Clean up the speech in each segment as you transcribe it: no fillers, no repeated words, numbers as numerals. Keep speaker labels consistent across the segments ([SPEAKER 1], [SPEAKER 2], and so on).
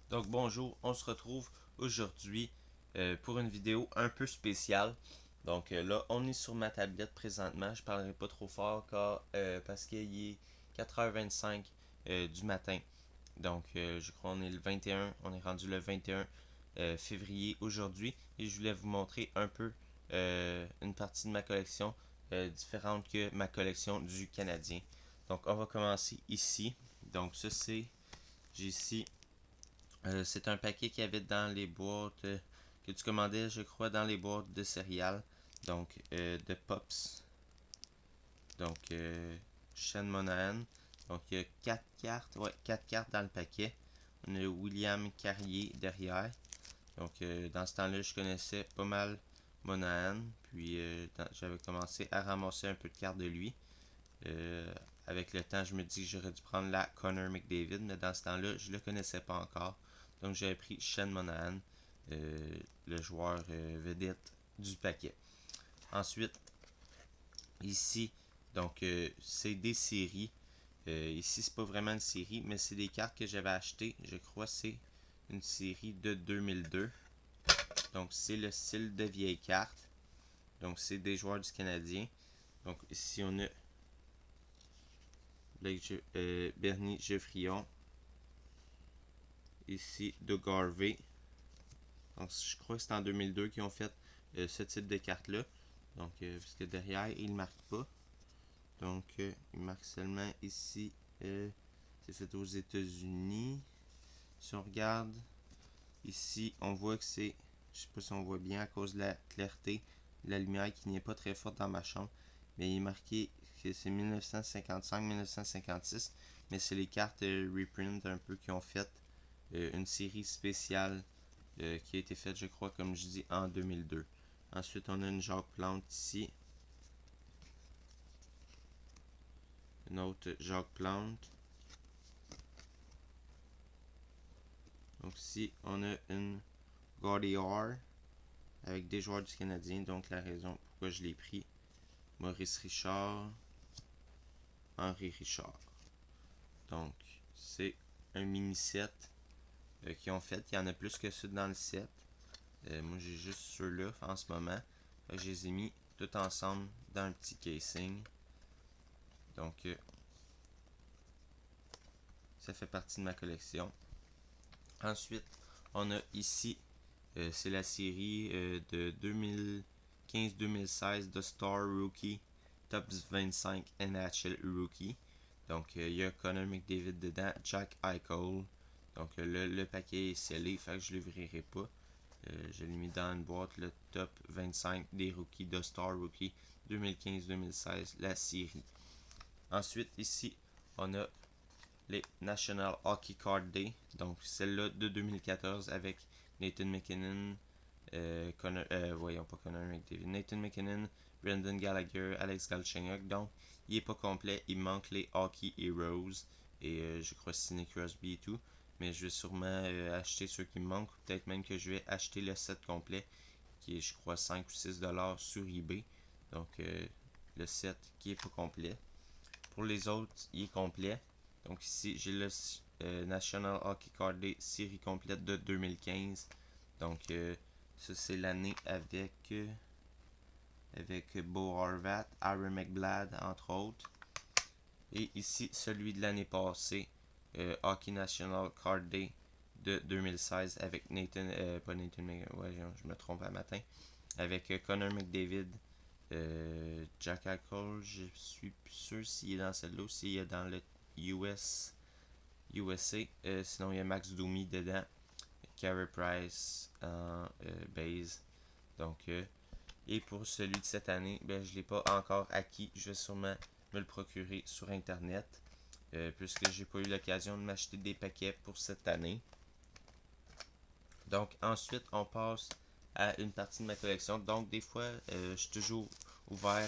[SPEAKER 1] Donc bonjour, on se retrouve aujourd'hui pour une vidéo un peu spéciale. Donc là, on est sur ma tablette présentement. Je parlerai pas trop fort parce qu'il est 4h25 du matin. Donc je crois qu'on est le 21, on est rendu le 21 février aujourd'hui. Et je voulais vous montrer un peu une partie de ma collection différente que ma collection du Canadien. Donc on va commencer ici. Donc ça j'ai ici c'est un paquet qu'il y avait dans les boîtes que tu commandais, je crois, dans les boîtes de céréales. Donc, de Pops. Donc, Sean Monahan. Donc, il y a 4 cartes. Ouais, 4 cartes dans le paquet. On a William Carrier derrière. Donc, dans ce temps-là, je connaissais pas mal Monahan. Puis, j'avais commencé à ramasser un peu de cartes de lui. Avec le temps, je me dis que j'aurais dû prendre la Connor McDavid, mais dans ce temps-là, je le connaissais pas encore. Donc j'avais pris Sean Monahan, le joueur vedette du paquet. Ensuite, ici, donc c'est des séries. Ici, c'est pas vraiment une série, mais c'est des cartes que j'avais achetées. Je crois que c'est une série de 2002. Donc c'est le style de vieille carte. Donc c'est des joueurs du Canadien. Donc ici on a Bernie Geoffrion. Ici Doug Harvey. Donc je crois que c'est en 2002 qu'ils ont fait ce type de carte-là. Donc, parce que derrière, il ne marque pas. Donc, il marque seulement ici. C'est fait aux États-Unis. Si on regarde ici, on voit que c'est. Je sais pas si on voit bien à cause de la clarté de la lumière qui n'est pas très forte dans ma chambre. Mais il est marqué que c'est 1955-1956. Mais c'est les cartes reprint un peu qui ont fait une série spéciale qui a été faite, je crois, comme je dis, en 2002. Ensuite, on a une Jacques Plante ici. Une autre Jacques Plante. Donc ici, on a une Gaudiard avec des joueurs du Canadien. Donc la raison pourquoi je l'ai pris. Maurice Richard, Henri Richard. Donc c'est un mini set qu'ils ont fait. Il y en a plus que ceux dans le set. Moi j'ai juste ceux-là en ce moment. Je les ai mis tout ensemble dans un petit casing. Donc ça fait partie de ma collection. Ensuite, on a ici, c'est la série de 2015-2016 de Star Rookie Top 25 NHL Rookie. Donc, il y a Connor McDavid dedans, Jack Eichel. Donc, le paquet est scellé, fait que je ne l'ouvrirai pas. Je l'ai mis dans une boîte, le top 25 des rookies de Star Rookie 2015-2016, la série. Ensuite, ici, on a les National Hockey Card Day. Donc celle-là de 2014 avec Nathan McKinnon, voyons pas Connor McDavid, Nathan McKinnon, Brendan Gallagher, Alex Galchenyuk. Donc il est pas complet, il manque les Hockey Heroes et je crois Sidney Crosby et tout. Mais je vais sûrement acheter ceux qui me manquent. Peut-être même que je vais acheter le set complet qui est je crois 5 ou 6 dollars sur eBay. Donc le set qui est pas complet. Pour les autres, il est complet. Donc ici, j'ai le National Hockey Card Day série complète de 2015. Donc ça c'est l'année avec Bo Horvat, Aaron McBlad entre autres. Et ici celui de l'année passée, Hockey National Card Day de 2016 avec Nathan, pas Nathan, ouais, je me trompe à matin, avec Connor McDavid, Jack Eichel, je suis plus sûr s'il est dans celle-là ou s'il est dans le USA. Sinon, il y a Max Domi dedans. Carey Price en base. Donc, et pour celui de cette année, ben, je ne l'ai pas encore acquis. Je vais sûrement me le procurer sur Internet. Puisque j'ai pas eu l'occasion de m'acheter des paquets pour cette année. Donc, ensuite, on passe à une partie de ma collection. Donc, des fois, je suis toujours ouvert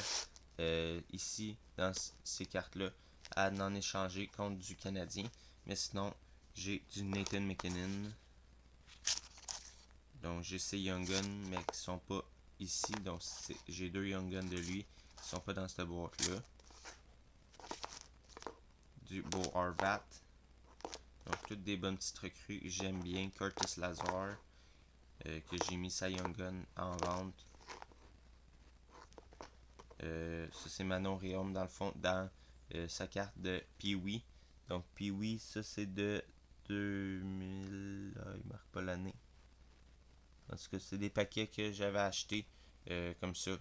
[SPEAKER 1] ici, dans ces cartes-là, à en échanger contre du Canadien. Mais sinon, j'ai du Nathan McKinnon. Donc, j'ai ces Young Guns, mais qui sont pas ici. Donc, j'ai deux Young Guns de lui qui sont pas dans cette boîte-là. Du Bo Horvat. Donc, toutes des bonnes petites recrues. J'aime bien Curtis Lazar, que j'ai mis sa Young Gun en vente. Ça, c'est Manon Réaume, dans le fond, dans sa carte de Pee-Wee. Donc, Pee-Wee, ça, c'est de 2000... il marque pas l'année. Parce que c'est des paquets que j'avais achetés comme ça.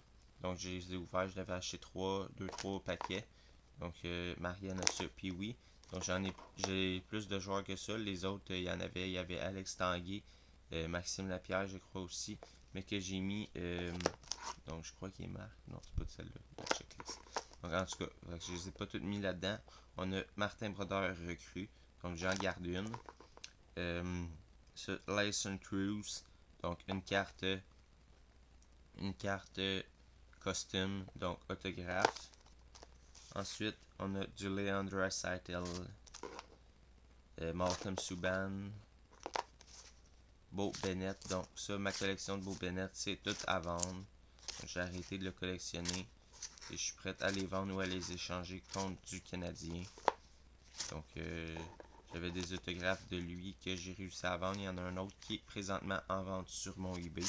[SPEAKER 1] Donc, je les ai ouverts. Je l'avais acheté 2-3 paquets. Donc, Marianne a ça, Pee-Wee. Donc, j'ai plus de joueurs que ça. Les autres, il y avait Alex Tanguay, Maxime Lapierre, je crois aussi. Mais que j'ai mis... donc, je crois qu'il est marqué. Non, c'est pas de celle-là. La checklist. Donc, en tout cas, je les ai pas toutes mis là-dedans. On a Martin Brodeur recru. Donc, j'en garde une. Lyson Cruz. Donc, une carte costume, donc autographe. Ensuite, on a du Leandro Draisaitl, Malcolm Subban, Beau Bennett. Donc, ça, ma collection de Beau Bennett, c'est tout à vendre. J'ai arrêté de le collectionner et je suis prêt à les vendre ou à les échanger contre du Canadien. Donc, j'avais des autographes de lui que j'ai réussi à vendre. Il y en a un autre qui est présentement en vente sur mon eBay.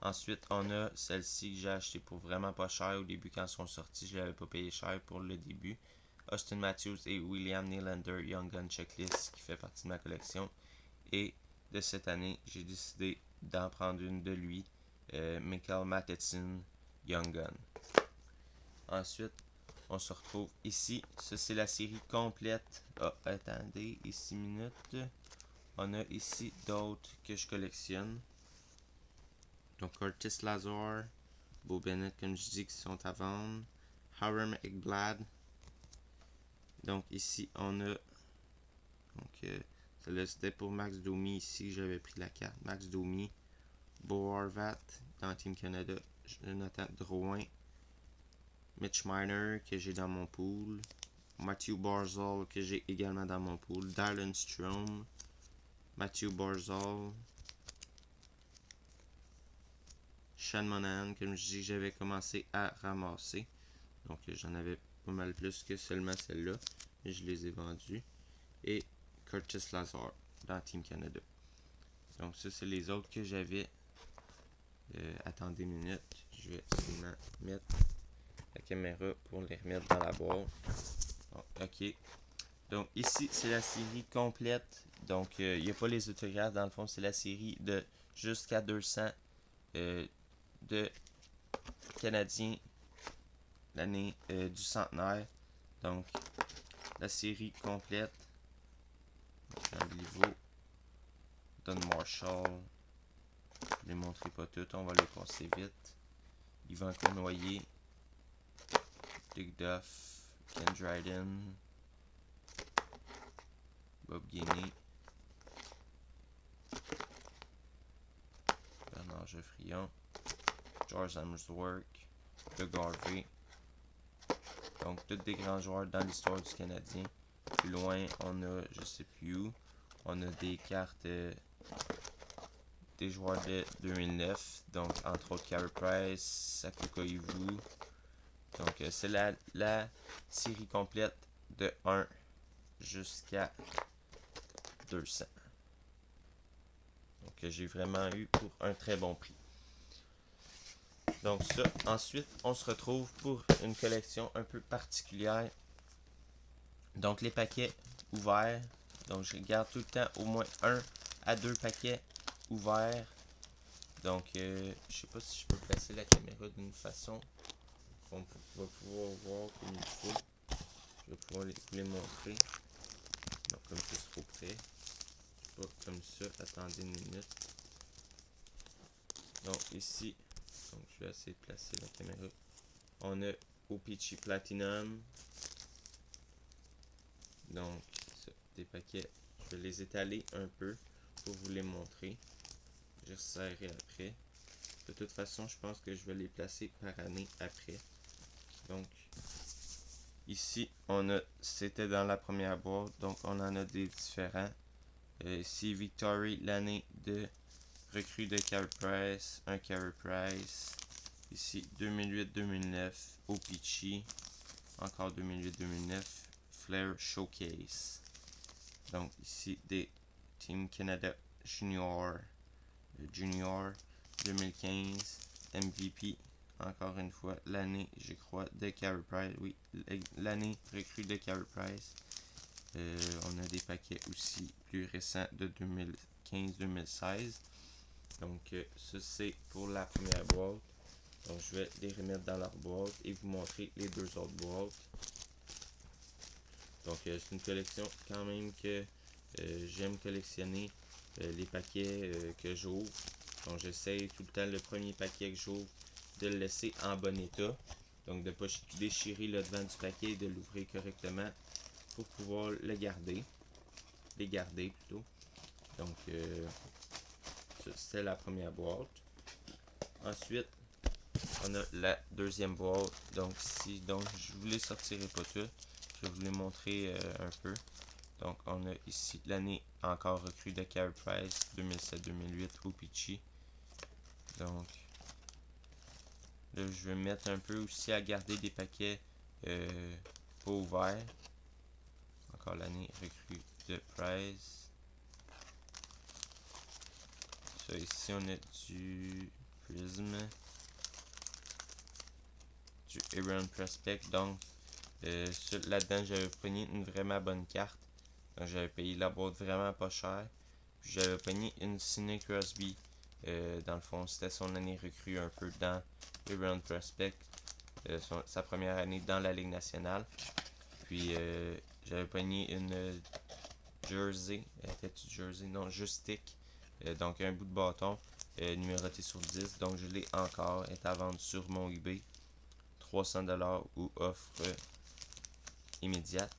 [SPEAKER 1] Ensuite, on a celle-ci que j'ai acheté pour vraiment pas cher au début quand elles sont sorties. Je l'avais pas payé cher pour le début. Austin Matthews et William Nylander Young Gun Checklist qui fait partie de ma collection. Et de cette année, j'ai décidé d'en prendre une de lui. Michael Matheson Young Gun. Ensuite, on se retrouve ici. Ça, c'est la série complète. Ah, attendez, ici minutes. On a ici d'autres que je collectionne. Donc, Curtis Lazar, Beau Bennett, comme je dis, qui sont à vendre. Harem Ekblad. Donc, ici, on a. Donc, celle-là, c'était pour Max Domi. Ici, j'avais pris la carte. Max Domi. Bo Horvat, dans Team Canada. Jonathan Drouin. Mitch Marner, que j'ai dans mon pool. Matthew Barzal, que j'ai également dans mon pool. Darren Strom. Matthew Barzal. Sean Monahan, comme je dis, j'avais commencé à ramasser. Donc, j'en avais pas mal plus que seulement celle-là. Mais je les ai vendus. Et Curtis Lazar dans Team Canada. Donc, ça, c'est les autres que j'avais. Attendez une minute. Je vais seulement mettre la caméra pour les remettre dans la boîte. Bon, ok. Donc, ici, c'est la série complète. Donc, il n'y a pas les autographes. Dans le fond, c'est la série de jusqu'à 200 de Canadiens l'année du centenaire. Donc, la série complète. Jean Béliveau, Don Marshall. Je ne les montrerai pas toutes, on va les passer vite. Yvan Cournoyer, Dick Duff, Ken Dryden, Bob Gainey, Bernard Geoffrion, George Amersworth, Doug Harvey. Donc, tous des grands joueurs dans l'histoire du Canadien. Plus loin, on a, je sais plus où, on a des cartes des joueurs de 2009. Donc, entre autres, Carey Price, Saku Koivu. Donc, c'est la série complète de 1 jusqu'à 200. Donc, j'ai vraiment eu pour un très bon prix. Donc ça, ensuite, on se retrouve pour une collection un peu particulière. Donc les paquets ouverts. Donc je garde tout le temps au moins 1 à 2 paquets ouverts. Donc je sais pas si je peux placer la caméra d'une façon qu'on va pouvoir voir comme il faut. Je vais pouvoir vous les montrer. Non, comme c'est trop près. Pas comme ça. Attendez une minute. Donc ici, donc je vais essayer de placer la caméra. On a O-Pee-Chee Platinum. Donc, ça, des paquets. Je vais les étaler un peu pour vous les montrer. Je resserrerai après. De toute façon, je pense que je vais les placer par année après. Donc, ici, on a, c'était dans la première boîte. Donc, on en a des différents. Ici, Victory, l'année de recrue de Carey Price. Un Carey Price. Ici, 2008-2009. O-Pee-Chee. Encore 2008-2009. Flair Showcase. Donc ici des Team Canada Junior 2015 MVP. Encore une fois, l'année, je crois, de Carey Price. Oui, l'année recrue de Carey Price. On a des paquets aussi plus récents de 2015-2016. Donc, ça, c'est pour la première boîte. Donc, je vais les remettre dans leur boîte et vous montrer les deux autres boîtes. Donc, c'est une collection quand même que j'aime collectionner les paquets que j'ouvre. Donc, j'essaye tout le temps le premier paquet que j'ouvre de le laisser en bon état. Donc, de ne pas déchirer le devant du paquet et de l'ouvrir correctement pour pouvoir le garder. Les garder plutôt. Donc, ça, c'est la première boîte. Ensuite, on a la deuxième boîte. Donc, ici, je vous les sortirai pas toutes. Je vais vous les montrer un peu. Donc, on a ici l'année encore recrue de Carey Price 2007-2008 au Peachy. Donc, là, je vais mettre un peu aussi à garder des paquets pas ouverts. Encore l'année recrue de Price. Ça, ici, on a du Prism. Du Aaron Prospect. Donc, là-dedans, j'avais pogné une vraiment bonne carte. Donc, j'avais payé la boîte vraiment pas cher. Puis, j'avais pogné une Sidney Crosby. Dans le fond, c'était son année recrue un peu dans Aaron Prospect. Sa première année dans la Ligue nationale. Puis, j'avais pogné une Jersey. Était-tu Jersey? Non, juste stick. Donc, un bout de bâton. Numéroté sur 10. Donc, je l'ai encore. Elle est à vendre sur mon eBay. 300$ ou offre immédiate.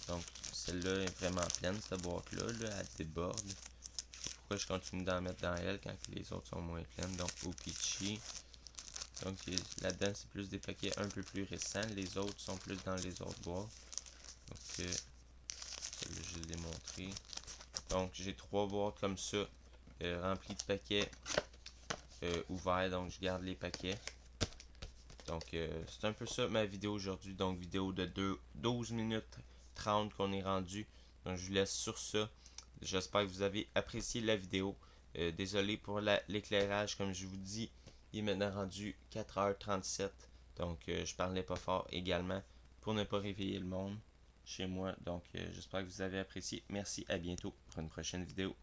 [SPEAKER 1] Donc, celle-là est vraiment pleine, cette boîte-là. Elle déborde. Je sais pas pourquoi je continue d'en mettre dans elle quand les autres sont moins pleines. Donc, au Peachy. Donc, là-dedans, c'est plus des paquets un peu plus récents. Les autres sont plus dans les autres boîtes. Donc, celle-là, je l'ai montré. Donc, j'ai 3 boîtes comme ça, remplies de paquets ouverts. Donc, je garde les paquets. Donc, c'est un peu ça ma vidéo aujourd'hui. Donc, vidéo de 12 minutes 30 qu'on est rendu. Donc, je vous laisse sur ça. J'espère que vous avez apprécié la vidéo. Désolé pour l'éclairage. Comme je vous dis, il est maintenant rendu 4h37. Donc, je parlais pas fort également pour ne pas réveiller le monde chez moi. Donc, j'espère que vous avez apprécié. Merci, à bientôt pour une prochaine vidéo.